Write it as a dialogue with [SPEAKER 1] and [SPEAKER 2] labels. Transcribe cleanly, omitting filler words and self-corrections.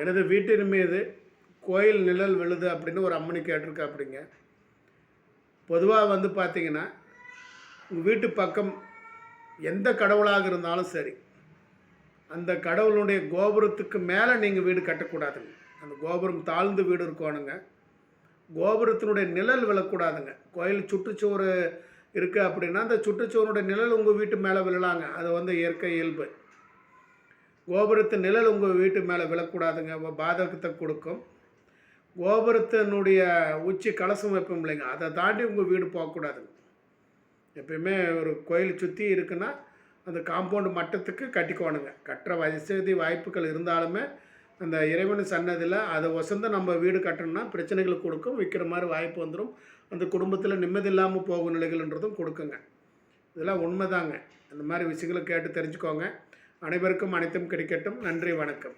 [SPEAKER 1] எனது வீட்டின் மீது கோயில் நிழல் விழுது அப்படின்னு ஒரு அம்மனி கேட்டிருக்கா அப்படிங்க. பொதுவாக வந்து பார்த்தீங்கன்னா, உங்கள் வீட்டு பக்கம் எந்த கடவுளாக இருந்தாலும் சரி, அந்த கடவுளுடைய கோபுரத்துக்கு மேலே நீங்கள் வீடு கட்டக்கூடாதுங்க. அந்த கோபுரம் தாழ்ந்து வீடு இருக்கணுங்க. கோபுரத்தினுடைய நிழல் விழக்கூடாதுங்க. கோயில் சுற்றுச்சுவர் இருக்குது அப்படின்னா, அந்த சுற்றுச்சுவருடைய நிழல் உங்கள் வீட்டு மேலே விழலாங்க. அது வந்து இயற்கை இயல்பு. கோபுரத்து நிழல் உங்கள் வீட்டு மேலே விழக்கூடாதுங்க, பாதகத்தை கொடுக்கும். கோபுரத்தினுடைய உச்சி கலசம் வைப்போம் இல்லைங்க, அதை தாண்டி உங்கள் வீடு போகக்கூடாதுங்க. எப்பயுமே ஒரு கோயில் சுற்றி இருக்குன்னா அந்த காம்பவுண்டு மட்டத்துக்கு கட்டிக்கோணுங்க. கட்டுற வசதி வாய்ப்புகள் இருந்தாலுமே அந்த இறைவன் சன்னதியில் அதை வசந்து நம்ம வீடு கட்டணும்னா பிரச்சனைகள் கொடுக்கும், விற்கிற மாதிரி வாய்ப்பு வந்துடும். அந்த குடும்பத்தில் நிம்மதி இல்லாமல் போகும் நிலைகள்ன்றதும் கொடுக்குங்க. இதெல்லாம் உண்மைதாங்க. அந்த மாதிரி விஷயங்களை கேட்டு தெரிஞ்சுக்கோங்க. அனைவருக்கும் அனைத்தும் கிடைக்கட்டும். நன்றி, வணக்கம்.